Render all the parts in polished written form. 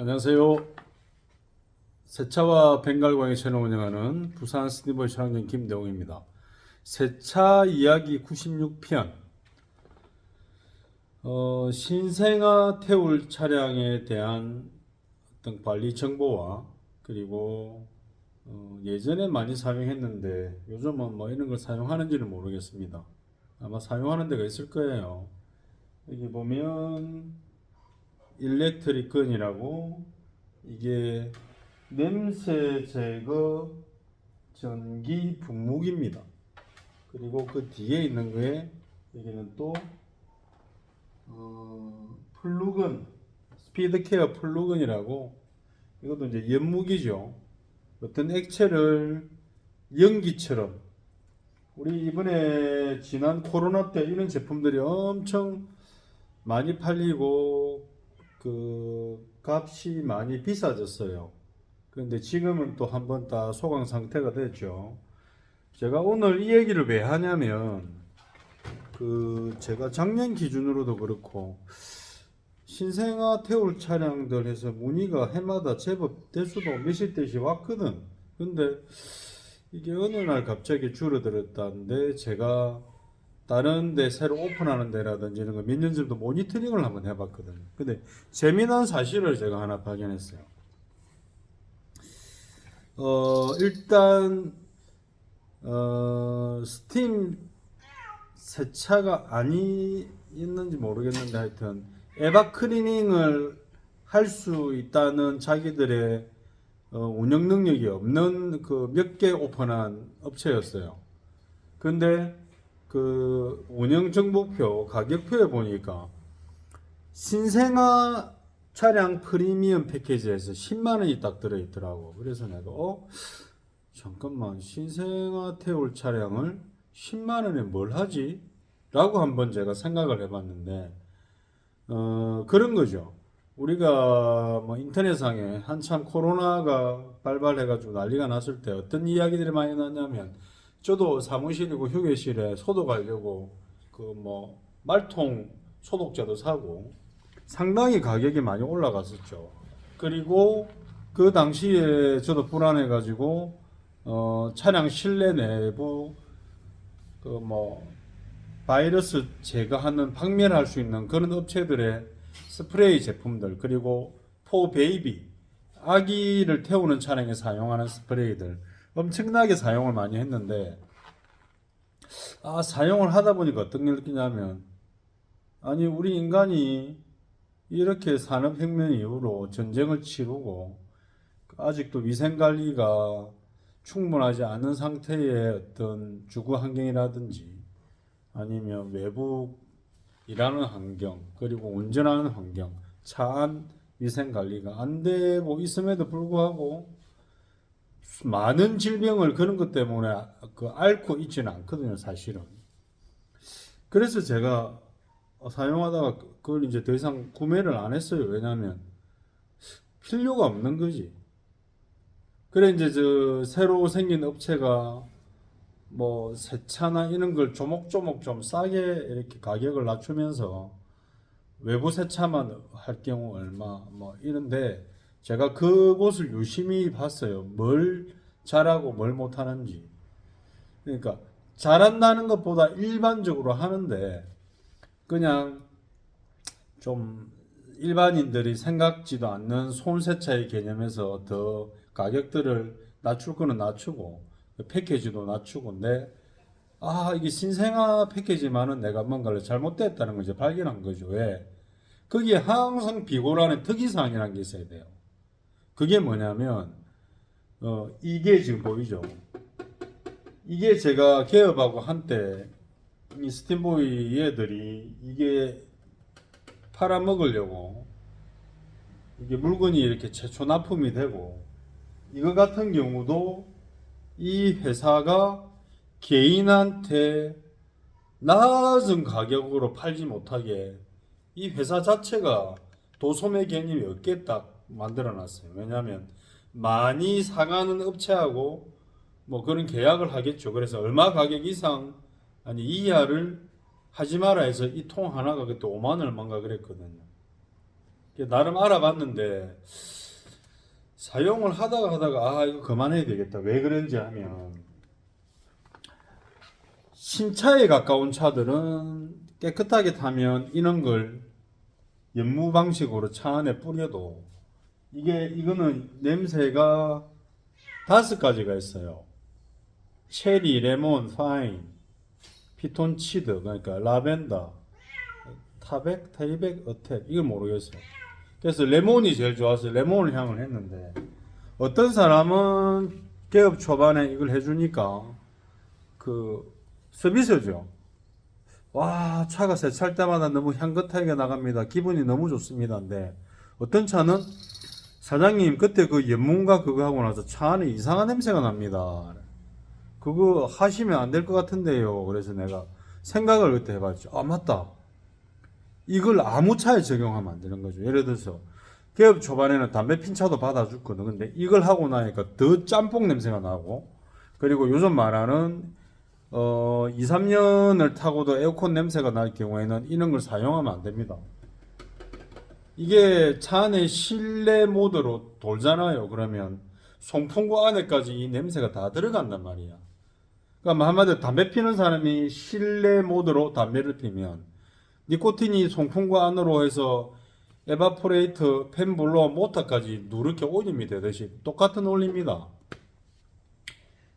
안녕하세요. 세차와 벵갈광의 채널 운영하는 부산 스티브의 촬영장 김대웅입니다. 세차 이야기 96편. 신생아 태울 차량에 대한 어떤 관리 정보와 그리고 예전에 많이 사용했는데 요즘은 뭐 이런 걸 사용하는지는 모르겠습니다. 아마 사용하는 데가 있을 거예요. 여기 보면 일렉트리건이라고, 이게 냄새 제거 전기 분무기입니다. 그리고 그 뒤에 있는 거에 여기는 또 플루건, 스피드 케어 플루건이라고, 이것도 이제 연무기죠. 어떤 액체를 연기처럼, 우리 이번에 지난 코로나 때 이런 제품들이 엄청 많이 팔리고 그 값이 많이 비싸졌어요. 그런데 지금은 또 한 번 다 소강 상태가 됐죠. 제가 오늘 이 얘기를 왜 하냐면, 제가 작년 기준으로도 그렇고 신생아 태울 차량들 해서 문의가 해마다 제법 대수도 몇십 대씩 왔거든. 근데 이게 어느 날 갑자기 줄어들었다는데, 제가 다른 데 새로 오픈하는 데라든지 이런 거 몇 년 전부터 모니터링을 한번 해봤거든요. 근데 재미난 사실을 제가 하나 발견했어요. 일단 스팀 세차가 아니었는지 모르겠는데, 하여튼 에바 클리닝을 할 수 있다는 자기들의 운영 능력이 없는 그 몇 개 오픈한 업체였어요. 근데 그 운영 정보표 가격표에 보니까 신생아 차량 프리미엄 패키지에서 10만 원이 딱 들어있더라고. 그래서 내가 잠깐만, 신생아 태울 차량을 10만 원에 뭘 하지? 라고 한번 제가 생각을 해봤는데, 그런 거죠. 우리가 뭐 인터넷상에 한참 코로나가 발발해가지고 난리가 났을 때 어떤 이야기들이 많이 났냐면, 저도 사무실이고 휴게실에 소독하려고 그 뭐 말통 소독제도 사고 상당히 가격이 많이 올라갔었죠. 그리고 그 당시에 저도 불안해가지고 차량 실내 내부 그 뭐 바이러스 제거하는, 박멸할 수 있는 그런 업체들의 스프레이 제품들, 그리고 포 베이비, 아기를 태우는 차량에 사용하는 스프레이들 엄청나게 사용을 많이 했는데, 사용을 하다 보니까 어떤 게 느끼냐면, 아니 우리 인간이 이렇게 산업혁명 이후로 전쟁을 치르고 아직도 위생관리가 충분하지 않은 상태의 어떤 주거 환경이라든지 아니면 외부 일하는 환경, 그리고 운전하는 환경, 차 안 위생관리가 안 되고 있음에도 불구하고 많은 질병을 그런 것 때문에 앓고 있지는 않거든요, 사실은. 그래서 제가 사용하다가 그걸 이제 더 이상 구매를 안 했어요. 왜냐하면 필요가 없는 거지. 그래 이제 새로 생긴 업체가 뭐 세차나 이런 걸 조목조목 좀 싸게 이렇게 가격을 낮추면서 외부 세차만 할 경우 얼마 뭐 이런데, 제가 그곳을 유심히 봤어요. 뭘 잘하고 뭘 못하는지. 그러니까 잘한다는 것보다 일반적으로 하는데, 그냥 좀 일반인들이 생각지도 않는 손세차의 개념에서 더 가격들을 낮출 거는 낮추고 패키지도 낮추고인데, 이게 신생아 패키지만은 내가 뭔가를 잘못됐다는 걸 이제 발견한 거죠. 왜? 거기에 항상 비고란의 특이사항이라는 게 있어야 돼요. 그게 뭐냐면 이게 지금 보이죠? 이게 제가 개업하고 한때 이 스팀보이 얘들이 이게 팔아먹으려고 이게 물건이 이렇게 최초 납품이 되고, 이거 같은 경우도 이 회사가 개인한테 낮은 가격으로 팔지 못하게 이 회사 자체가 도소매 개념이 없게 딱 만들어 놨어요. 왜냐하면 많이 사가는 업체하고 뭐 그런 계약을 하겠죠. 그래서 얼마 가격 이상 아니 이하를 하지 마라 해서 이 통 하나가 그때 5만 얼마인가 그랬거든요. 나름 알아봤는데 사용을 하다가 이거 그만해야 되겠다. 왜 그런지 하면 신차에 가까운 차들은 깨끗하게 타면 이런 걸 연무 방식으로 차 안에 뿌려도 이거는 냄새가 5가지가 있어요. 체리, 레몬, 파인, 피톤치드, 그러니까 라벤더, 타백, 테이백, 어택, 이걸 모르겠어요. 그래서 레몬이 제일 좋아서 레몬을 향을 했는데 어떤 사람은 개업 초반에 이걸 해주니까 그 서비스죠. 와, 차가 세차할 때마다 너무 향긋하게 나갑니다. 기분이 너무 좋습니다. 근데 어떤 차는 사장님 그때 그 연문가 그거 하고 나서 차 안에 이상한 냄새가 납니다. 그거 하시면 안 될 것 같은데요. 그래서 내가 생각을 그때 해봤죠. 아, 맞다. 이걸 아무 차에 적용하면 안 되는 거죠. 예를 들어서 개업 초반에는 담배 핀 차도 받아줬거든. 근데 이걸 하고 나니까 더 짬뽕 냄새가 나고, 그리고 요즘 말하는 2, 3년을 타고도 에어컨 냄새가 날 경우에는 이런 걸 사용하면 안 됩니다. 이게 차 안에 실내 모드로 돌잖아요. 그러면 송풍구 안에까지 이 냄새가 다 들어간단 말이야. 그러니까 한마디로 담배 피는 사람이 실내 모드로 담배를 피면 니코틴이 송풍구 안으로 해서 에바포레이터, 팬블로어, 모터까지 누렇게 오염이 되듯이 똑같은 원리입니다.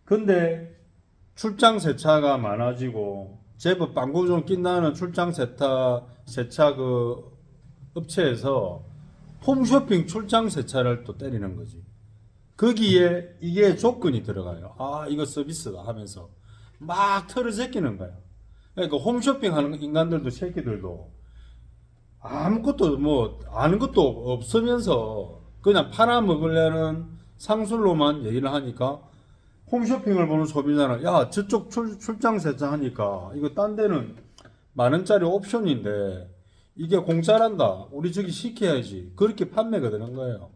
근데 출장 세차가 많아지고 제법 빵구 좀 낀다는 출장 세차 그 업체에서 홈쇼핑 출장 세차를 또 때리는 거지. 거기에 이게 조건이 들어가요. 아, 이거 서비스다 하면서 막 털을 제끼는 거야. 그러니까 홈쇼핑 하는 인간들도 새끼들도 아무것도 뭐 아는 것도 없으면서 그냥 팔아먹으려는 상술로만 얘기를 하니까 홈쇼핑을 보는 소비자는 야, 저쪽 출장 세차 하니까 이거 딴 데는 만원짜리 옵션인데 이게 공짜란다. 우리 저기 시켜야지. 그렇게 판매가 되는 거예요.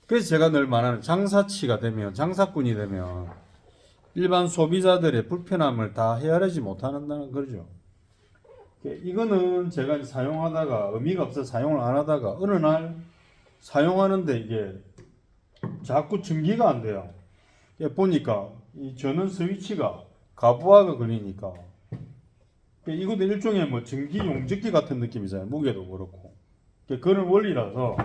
그래서 제가 늘 말하는 장사치가 되면, 장사꾼이 되면 일반 소비자들의 불편함을 다 헤아리지 못한다는 거죠. 이거는 제가 사용하다가 의미가 없어서 사용을 안 하다가 어느 날 사용하는데 이게 자꾸 전기가 안 돼요. 보니까 이 전원 스위치가 가부하가 걸리니까 이것도 일종의 뭐 전기 용접기 같은 느낌이잖아요. 무게도 그렇고. 그런 원리라서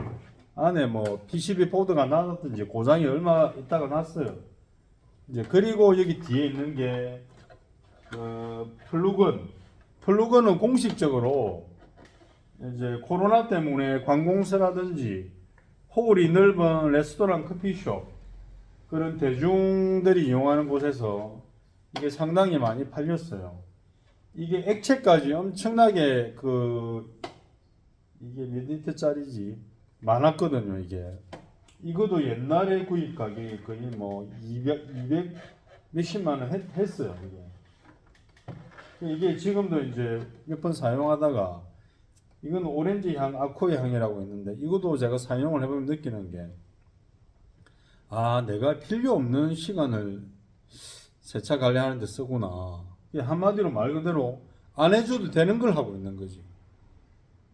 안에 뭐 PCB 보드가 나왔든지 고장이 얼마 있다가 났어요. 이제 그리고 여기 뒤에 있는 게 플러그는 공식적으로 이제 코로나 때문에 관공서라든지 홀이 넓은 레스토랑, 커피숍 그런 대중들이 이용하는 곳에서 이게 상당히 많이 팔렸어요. 이게 액체까지 엄청나게 이게 몇 리터짜리지 많았거든요. 이것도 옛날에 구입 가격이 거의 뭐 200 몇십만 원 했어요. 이게 지금도 이제 몇 번 사용하다가 이건 오렌지 향, 아코이 향이라고 있는데 이것도 제가 사용을 해보면 느끼는 게 내가 필요 없는 시간을 세차 관리하는 데 쓰구나. 한마디로 말 그대로 안 해줘도 되는 걸 하고 있는 거지.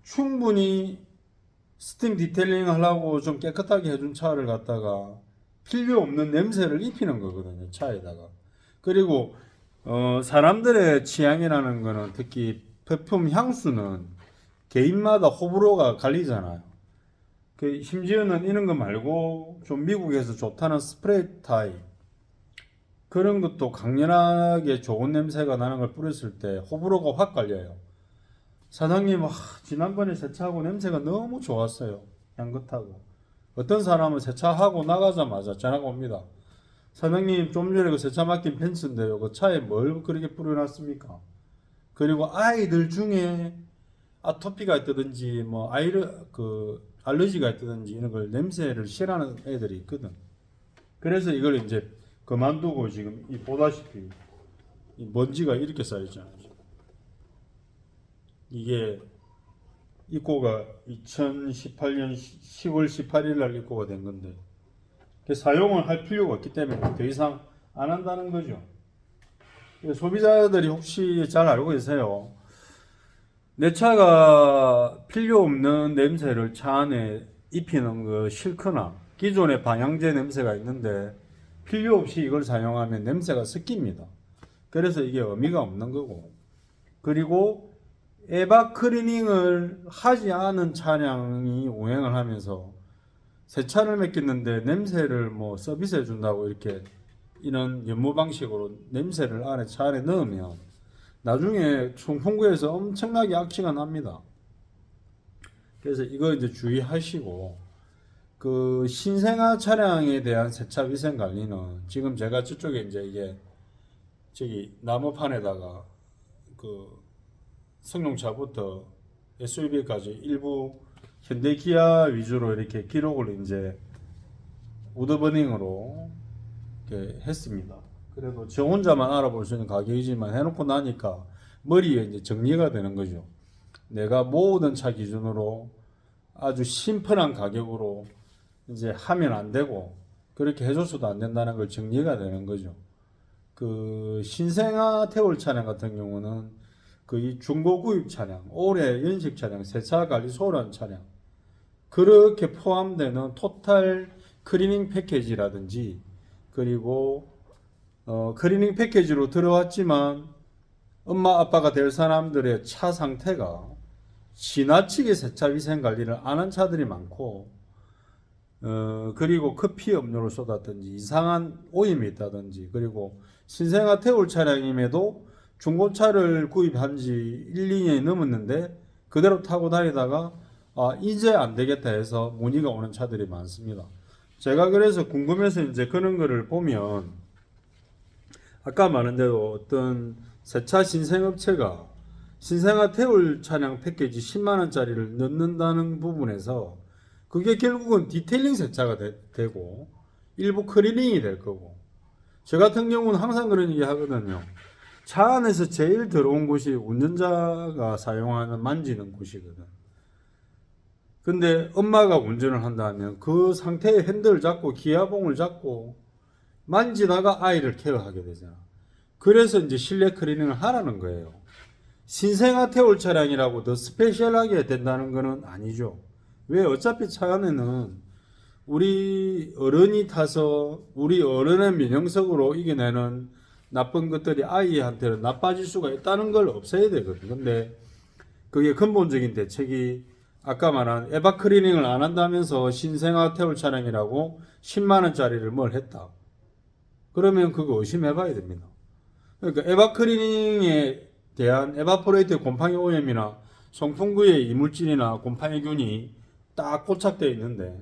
충분히 스팀 디테일링 하려고 좀 깨끗하게 해준 차를 갖다가 필요 없는 냄새를 입히는 거거든요. 차에다가. 그리고 사람들의 취향이라는 거는 특히 제품 향수는 개인마다 호불호가 갈리잖아요. 심지어는 이런 거 말고 좀 미국에서 좋다는 스프레이 타입 그런 것도 강렬하게 좋은 냄새가 나는 걸 뿌렸을 때 호불호가 확 갈려요. 사장님, 지난번에 세차하고 냄새가 너무 좋았어요. 향긋하고. 어떤 사람은 세차하고 나가자마자 전화가 옵니다. 사장님, 좀 전에 그 세차 맡긴 펜스인데요. 그 차에 뭘 그렇게 뿌려놨습니까? 그리고 아이들 중에 아토피가 있다든지, 뭐, 알러지가 있다든지, 이런 걸 냄새를 싫어하는 애들이 있거든. 그래서 이걸 이제 그만두고 지금 보다시피 이 먼지가 이렇게 쌓여있잖아요. 이게 입고가 2018년 10월 18일 날 입고가 된 건데 사용을 할 필요가 없기 때문에 더 이상 안 한다는 거죠. 소비자들이 혹시 잘 알고 계세요? 내 차가 필요 없는 냄새를 차 안에 입히는 거 싫거나 기존에 방향제 냄새가 있는데 필요 없이 이걸 사용하면 냄새가 섞입니다. 그래서 이게 의미가 없는 거고. 그리고 에바 클리닝을 하지 않은 차량이 운행을 하면서 새 차를 맡겼는데 냄새를 뭐 서비스해 준다고 이렇게 이런 연무 방식으로 냄새를 안에 차 안에 넣으면 나중에 총풍구에서 엄청나게 악취가 납니다. 그래서 이거 이제 주의하시고, 그 신생아 차량에 대한 세차 위생 관리는 지금 제가 저쪽에 이제 이게 저기 나무판에다가 그 승용차부터 SUV까지 일부 현대 기아 위주로 이렇게 기록을 이제 우드버닝으로 이렇게 했습니다. 그래도 저 혼자만 알아볼 수 있는 가격이지만 해놓고 나니까 머리에 이제 정리가 되는 거죠. 내가 모든 차 기준으로 아주 심플한 가격으로 이제 하면 안 되고 그렇게 해줘서도 안 된다는 걸 정리가 되는 거죠. 그 신생아 태울 차량 같은 경우는 거의 중고 구입 차량, 올해 연식 차량, 세차 관리 소홀한 차량 그렇게 포함되는 토탈 클리닝 패키지라든지 그리고 클리닝 패키지로 들어왔지만 엄마 아빠가 될 사람들의 차 상태가 지나치게 세차 위생 관리를 안 한 차들이 많고 그리고 커피 음료를 쏟았든지 이상한 오염이 있다든지 그리고 신생아 태울 차량임에도 중고차를 구입한 지 1, 2년이 넘었는데 그대로 타고 다니다가 이제 안 되겠다 해서 문의가 오는 차들이 많습니다. 제가 그래서 궁금해서 이제 그런 거를 보면 아까 말한 대로 어떤 세차 신생업체가 신생아 태울 차량 패키지 10만원짜리를 넣는다는 부분에서 그게 결국은 디테일링 세차가 되고 일부 클리닝이 될 거고 저 같은 경우는 항상 그런 얘기 하거든요. 차 안에서 제일 더러운 곳이 운전자가 사용하는 만지는 곳이거든. 근데 엄마가 운전을 한다면 그 상태의 핸들을 잡고 기아봉을 잡고 만지다가 아이를 케어하게 되잖아. 그래서 이제 실내 클리닝을 하라는 거예요. 신생아 태울 차량이라고 더 스페셜하게 된다는 거는 아니죠. 왜? 어차피 차 안에는 우리 어른이 타서 우리 어른의 면역성으로 이겨내는 나쁜 것들이 아이한테는 나빠질 수가 있다는 걸 없애야 되거든. 근데 그게 근본적인 대책이 아까 말한 에바 클리닝을 안 한다면서 신생아 태울 차량이라고 10만원짜리를 뭘 했다. 그러면 그거 의심해 봐야 됩니다. 그러니까 에바 클리닝에 대한 에바포레이트 곰팡이 오염이나 송풍구의 이물질이나 곰팡이균이 딱 고착되어 있는데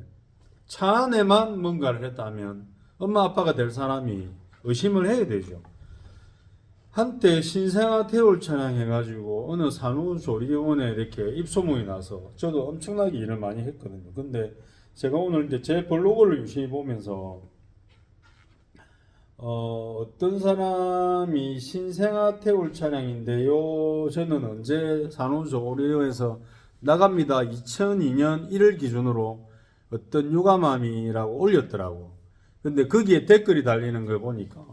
차 안에만 뭔가를 했다면 엄마 아빠가 될 사람이 의심을 해야 되죠. 한때 신생아 태울 차량 해가지고 어느 산후조리원에 이렇게 입소문이 나서 저도 엄청나게 일을 많이 했거든요. 근데 제가 오늘 이제 제 블로그를 유심히 보면서 어떤 사람이 신생아 태울 차량인데요. 저는 언제 산후조리원에서 나갑니다. 2002년 1월 기준으로 어떤 육아맘이라고 올렸더라고. 근데 거기에 댓글이 달리는 걸 보니까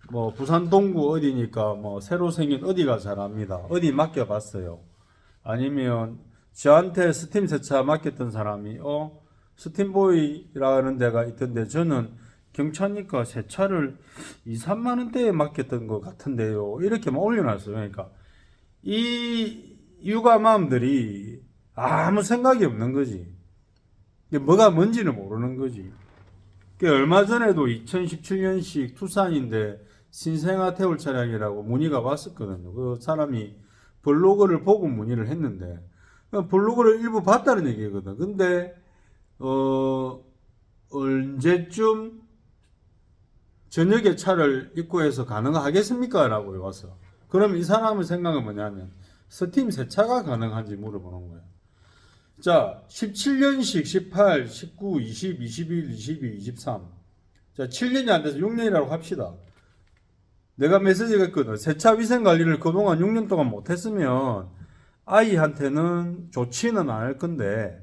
뭐 부산 동구 어디니까 뭐 새로 생긴 어디가 잘합니다. 어디 맡겨봤어요. 아니면 저한테 스팀 세차 맡겼던 사람이 스팀보이라는 데가 있던데 저는 경차니까 세차를 2, 3만 원대에 맡겼던 것 같은데요. 이렇게만 올려놨어요. 그러니까 이 육아맘들이 아무 생각이 없는 거지. 뭐가 뭔지는 모르는 거지. 얼마 전에도 2017년식 투싼인데 신생아 태울 차량이라고 문의가 왔었거든요. 그 사람이 블로그를 보고 문의를 했는데 블로그를 일부 봤다는 얘기거든. 근데 언제쯤 저녁에 차를 입고해서 가능하겠습니까? 라고 와서. 그럼 이 사람의 생각은 뭐냐면 스팀 세차가 가능한지 물어보는 거예요. 자, 17년식, 18, 19, 20, 21, 22, 23. 자, 7년이 안 돼서 6년이라고 합시다. 내가 메시지가 있거든. 세차 위생 관리를 그동안 6년 동안 못했으면 아이한테는 좋지는 않을 건데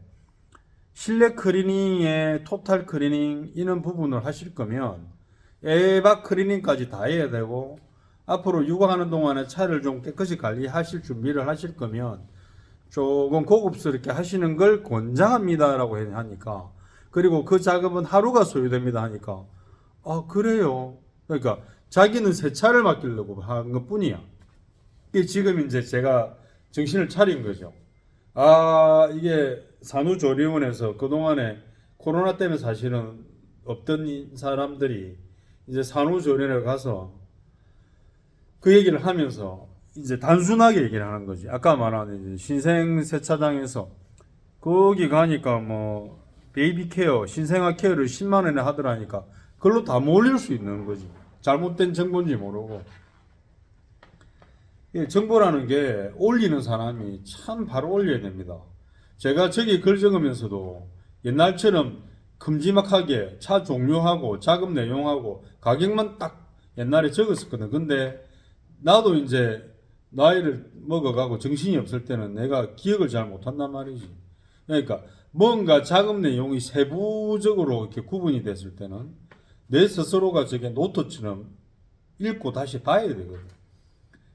실내 클리닝에 토탈 클리닝 이런 부분을 하실 거면 에바 클리닝까지 다 해야 되고 앞으로 육아하는 동안에 차를 좀 깨끗이 관리하실 준비를 하실 거면 조금 고급스럽게 하시는 걸 권장합니다라고 하니까, 그리고 그 작업은 하루가 소요됩니다 하니까, 아 그래요. 그러니까 자기는 세차를 맡기려고 한 것뿐이야. 이게 지금 이제 제가 정신을 차린 거죠. 아 이게 산후조리원에서 그동안에 코로나 때문에 사실은 없던 사람들이 이제 산후조리원에 가서 그 얘기를 하면서 이제 단순하게 얘기를 하는 거지. 아까 말한 신생 세차장에서 거기 가니까 뭐 베이비 케어, 신생아 케어를 10만 원에 하더라니까 그걸로 다 몰릴 수 있는 거지. 잘못된 정보인지 모르고. 정보라는 게 올리는 사람이 참 바로 올려야 됩니다. 제가 저기 글 적으면서도 옛날처럼 큼지막하게 차 종류하고 작업 내용하고 가격만 딱 옛날에 적었었거든. 근데 나도 이제 나이를 먹어가고 정신이 없을 때는 내가 기억을 잘 못한단 말이지. 그러니까 뭔가 작업 내용이 세부적으로 이렇게 구분이 됐을 때는 내 스스로가 저게 노트처럼 읽고 다시 봐야 되거든.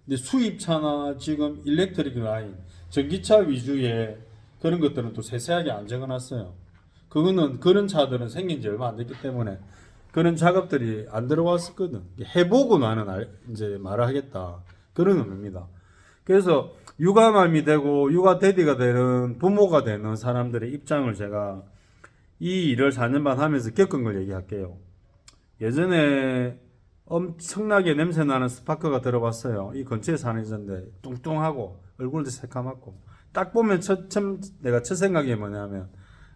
근데 수입차나 지금 일렉트릭 라인, 전기차 위주의 그런 것들은 또 세세하게 안 적어놨어요. 그거는 그런 차들은 생긴 지 얼마 안 됐기 때문에 그런 작업들이 안 들어왔었거든. 해보고 나는 이제 말을 하겠다. 그런 의미입니다. 그래서 육아맘이 되고 육아 대디가 되는 부모가 되는 사람들의 입장을 제가 이 일을 4년 반 하면서 겪은 걸 얘기할게요. 예전에 엄청나게 냄새나는 스파크가 들어왔어요. 이 근처에 사는 여자인데 뚱뚱하고 얼굴도 새카맣고 딱 보면 내가 첫 생각이 뭐냐면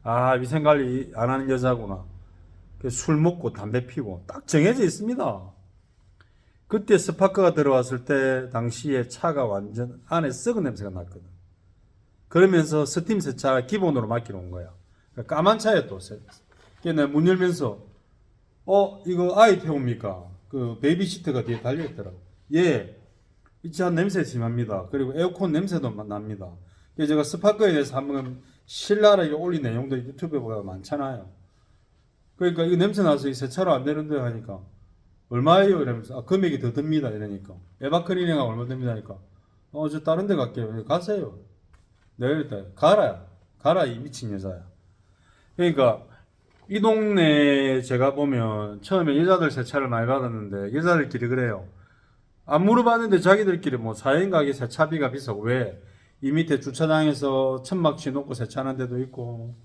아 위생관리 안 하는 여자구나. 술 먹고 담배 피고 딱 정해져 있습니다. 그때 스파크가 들어왔을 때 당시에 차가 완전 안에 썩은 냄새가 났거든. 그러면서 스팀 세차 기본으로 맡기러 온 거야. 까만 차에 또 내가 문 열면서 이거 아이 태웁니까? 그 베이비시트가 뒤에 달려있더라고. 예, 이 차 냄새 심합니다. 그리고 에어컨 냄새도 납니다. 그래서 제가 스파크에 대해서 한번 신랄하게 올린 내용도 유튜브에 보면 많잖아요. 그러니까 이거 냄새 나서 이 세차로 안 되는데 하니까 얼마예요? 이러면서 금액이 더 듭니다. 이러니까 에바클리닝가 얼마 듭니다 하니까 저 다른 데 갈게요. 가세요. 내가 이랬다. 가라 이 미친 여자야. 그러니까 이 동네에 제가 보면 처음에 여자들 세차를 많이 받았는데 여자들끼리 그래요. 안 물어봤는데 자기들끼리 뭐 4인 가게 세차비가 비싸고 왜? 이 밑에 주차장에서 천막 치놓고 세차하는 데도 있고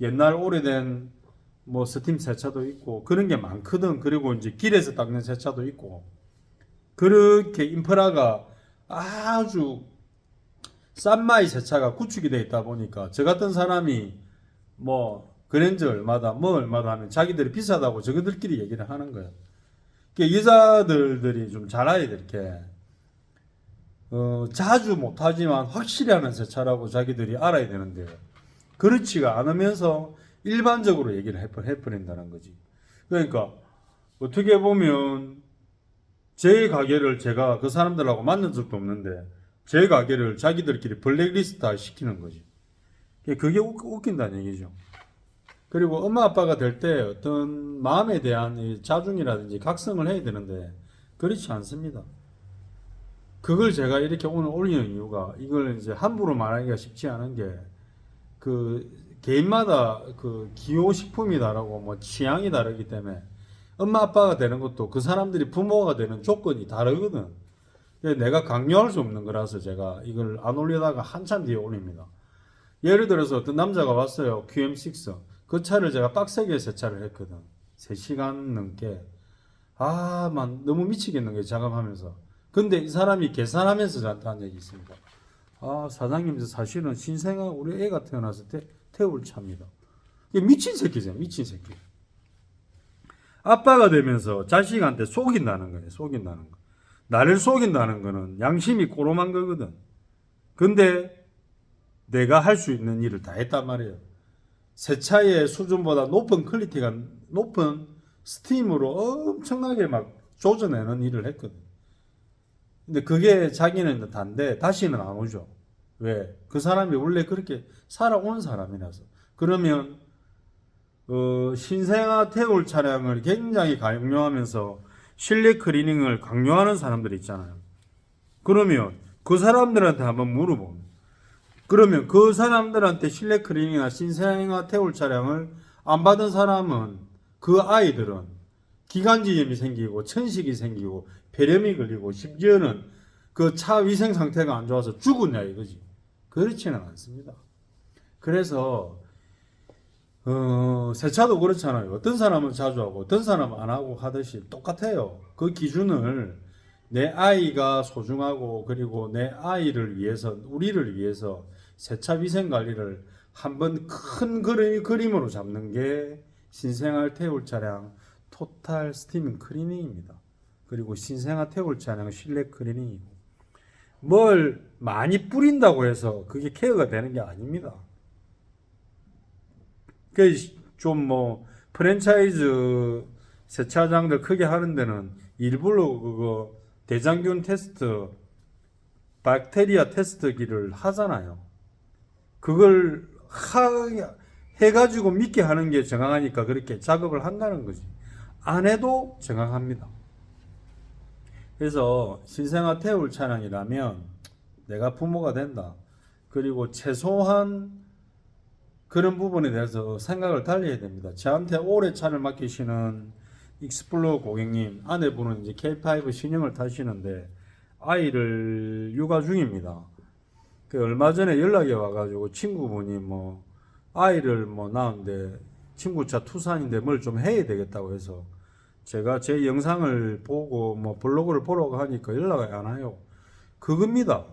옛날 오래된 뭐 스팀 세차도 있고 그런 게 많거든. 그리고 이제 길에서 닦는 세차도 있고 그렇게 인프라가 아주 싼 마이 세차가 구축이 되어 있다 보니까 저 같은 사람이 뭐 그랜저 얼마다 뭐 얼마다 하면 자기들이 비싸다고 저거들끼리 얘기를 하는 거예요. 그러니까 여자들이 좀 잘 알아야 될 게 자주 못하지만 확실히 하는 세차라고 자기들이 알아야 되는데 그렇지가 않으면서 일반적으로 얘기를 해버린다는 거지. 그러니까 어떻게 보면 제 가게를 제가 그 사람들하고 만난 적도 없는데 제 가게를 자기들끼리 블랙리스트 시키는 거지. 그게 웃긴다는 얘기죠. 그리고 엄마 아빠가 될 때 어떤 마음에 대한 자중이라든지 각성을 해야 되는데 그렇지 않습니다. 그걸 제가 이렇게 오늘 올리는 이유가 이걸 이제 함부로 말하기가 쉽지 않은 게 그 개인마다 그 기호식품이다라고 뭐 취향이 다르기 때문에 엄마 아빠가 되는 것도 그 사람들이 부모가 되는 조건이 다르거든. 내가 강요할 수 없는 거라서 제가 이걸 안 올리다가 한참 뒤에 올립니다. 예를 들어서 어떤 남자가 왔어요. QM6 그 차를 제가 빡세게 세차를 했거든. 3시간 넘게. 너무 미치겠는 거예요. 작업하면서. 근데 이 사람이 계산하면서 저한테 한 얘기 있습니다. 사장님 사실은 신생아 우리 애가 태어났을 때 태울 차입니다. 이게 미친 새끼죠. 미친 새끼. 아빠가 되면서 자식한테 속인다는 거예요. 속인다는 거. 나를 속인다는 거는 양심이 꼬롬한 거거든. 근데 내가 할 수 있는 일을 다 했단 말이에요. 세차의 수준보다 높은 퀄리티가 높은 스팀으로 엄청나게 막 조져내는 일을 했거든. 근데 그게 자기는 단데 다시는 안 오죠. 왜? 그 사람이 원래 그렇게 살아온 사람이라서. 그러면 신생아 태울 차량을 굉장히 강요하면서 실내 클리닝을 강요하는 사람들이 있잖아요. 그러면 그 사람들한테 한번 물어보면 그러면 그 사람들한테 실내 클리닝이나 신생아 태울 차량을 안 받은 사람은 그 아이들은 기관지염이 생기고 천식이 생기고 폐렴이 걸리고 심지어는 그 차 위생 상태가 안 좋아서 죽으냐 이거지. 그렇지는 않습니다. 그래서 세차도 그렇잖아요. 어떤 사람은 자주 하고 어떤 사람은 안 하고 하듯이 똑같아요. 그 기준을 내 아이가 소중하고 그리고 내 아이를 위해서 우리를 위해서 세차 위생 관리를 한번 큰 그림으로 잡는 게 신생아 태울 차량 토탈 스팀 클리닝입니다. 그리고 신생아 태울 차량 실내 클리닝이고 뭘 많이 뿌린다고 해서 그게 케어가 되는 게 아닙니다. 그 좀 뭐 프랜차이즈 세차장들 크게 하는 데는 일부러 그거 대장균 테스트, 박테리아 테스트기를 하잖아요. 그걸 해가지고 믿게 하는 게 정확하니까 그렇게 작업을 한다는 거지. 안 해도 정확합니다. 그래서 신생아 태울 차량이라면 내가 부모가 된다. 그리고 최소한 그런 부분에 대해서 생각을 달리 해야 됩니다. 저한테 오래 차를 맡기시는 익스플로어 고객님, 아내분은 이제 K5 신형을 타시는데 아이를 육아 중입니다. 그 얼마 전에 연락이 와가지고 친구분이 뭐 아이를 뭐 낳은데 친구 차 투산인데 뭘 좀 해야 되겠다고 해서 제가 제 영상을 보고 뭐 블로그를 보라고 하니까 연락이 안 와요. 그겁니다.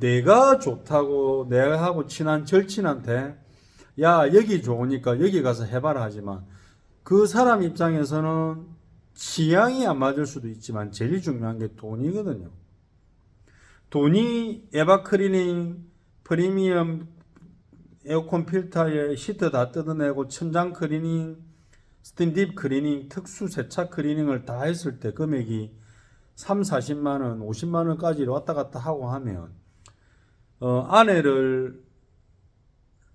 내가 좋다고 내가 하고 친한 절친한테 야 여기 좋으니까 여기 가서 해봐라 하지만 그 사람 입장에서는 취향이 안 맞을 수도 있지만 제일 중요한 게 돈이거든요. 돈이 에바클리닝 프리미엄 에어컨 필터에 시트 다 뜯어내고 천장 클리닝 스팀 딥 클리닝 특수 세차 클리닝을 다 했을 때 금액이 3, 40만원 50만원까지 왔다 갔다 하고 하면 아내를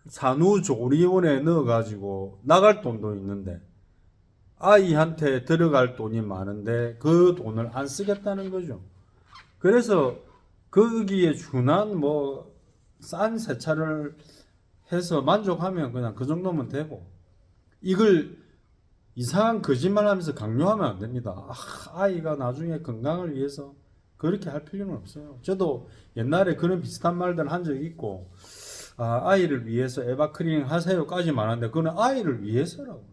산후조리원에 넣어가지고 나갈 돈도 있는데 아이한테 들어갈 돈이 많은데 그 돈을 안 쓰겠다는 거죠. 그래서 거기에 준한 뭐 싼 세차를 해서 만족하면 그냥 그 정도면 되고 이걸 이상한 거짓말 하면서 강요하면 안 됩니다. 아이가 나중에 건강을 위해서 그렇게 할 필요는 없어요. 저도 옛날에 그런 비슷한 말들 한 적이 있고 아이를 위해서 에바클리닝 하세요까지 말하는데 그건 아이를 위해서라고.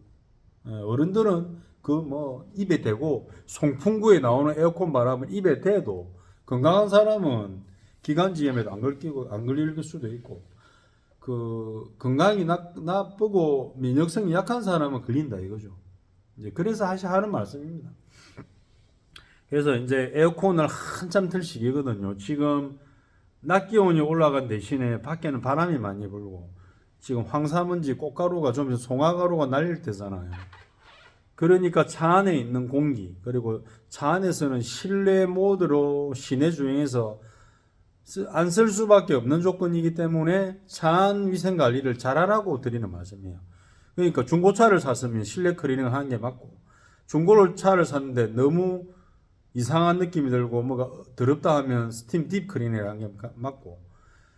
어른들은 그 뭐 입에 대고 송풍구에 나오는 에어컨 바람은 입에 대도 건강한 사람은 기관지염에도 안 걸릴 수도 있고 그 건강이 나쁘고 면역성이 약한 사람은 걸린다 이거죠. 이제 그래서 하는 말씀입니다. 그래서 이제 에어컨을 한참 틀 시기거든요. 지금 낮 기온이 올라간 대신에 밖에는 바람이 많이 불고 지금 황사먼지 꽃가루가 좀 송화가루가 날릴 때잖아요. 그러니까 차 안에 있는 공기 그리고 차 안에서는 실내 모드로 시내 주행에서 안 쓸 수밖에 없는 조건이기 때문에 차 안 위생 관리를 잘하라고 드리는 말씀이에요. 그러니까 중고차를 샀으면 실내 클리닝을 하는 게 맞고 중고차를 샀는데 너무 이상한 느낌이 들고 뭐가 더럽다 하면 스팀 딥 클리닝을 하는 게 맞고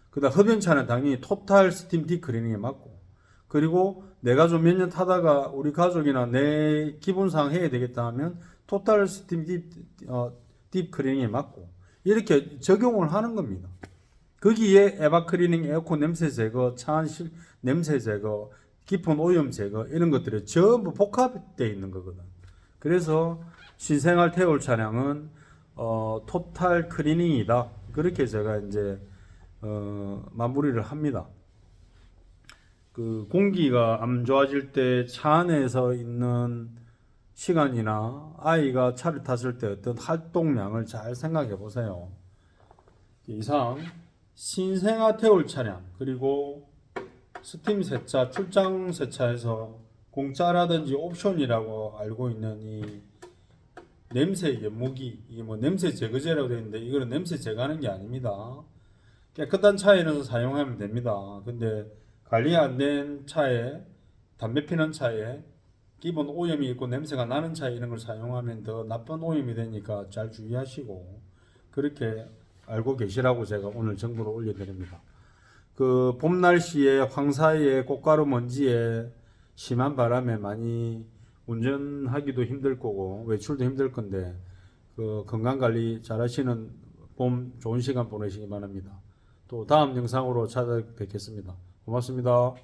그다음 흡연차는 당연히 토탈 스팀 딥 클리닝이 맞고 그리고 내가 좀 몇 년 타다가 우리 가족이나 내 기분상 해야 되겠다 하면 토탈 스팀 딥 클리닝이 맞고 이렇게 적용을 하는 겁니다. 거기에 에바 클리닝, 에어컨 냄새 제거, 차 안 냄새 제거, 깊은 오염 제거 이런 것들이 전부 복합되어 있는 거거든. 그래서 신생활 태울 차량은 토탈 클리닝이다. 그렇게 제가 이제 마무리를 합니다. 그 공기가 안 좋아질 때 차 안에서 있는 시간이나 아이가 차를 탔을 때 어떤 활동량을 잘 생각해 보세요. 이상 신생아 태울 차량 그리고 스팀 세차, 출장 세차에서 공짜라든지 옵션이라고 알고 있는 이 냄새 연무기 이게 뭐 냄새 제거제라고 되어 있는데 이거는 냄새 제거하는 게 아닙니다. 깨끗한 차에는 사용하면 됩니다. 근데 관리 안 된 차에 담배 피는 차에 기본 오염이 있고 냄새가 나는 차에 이런 걸 사용하면 더 나쁜 오염이 되니까 잘 주의하시고 그렇게 알고 계시라고 제가 오늘 정보를 올려드립니다. 그 봄 날씨에 황사에 꽃가루 먼지에 심한 바람에 많이 운전하기도 힘들 거고 외출도 힘들 건데 그 건강 관리 잘 하시는 봄 좋은 시간 보내시기 바랍니다. 또 다음 영상으로 찾아뵙겠습니다. 고맙습니다.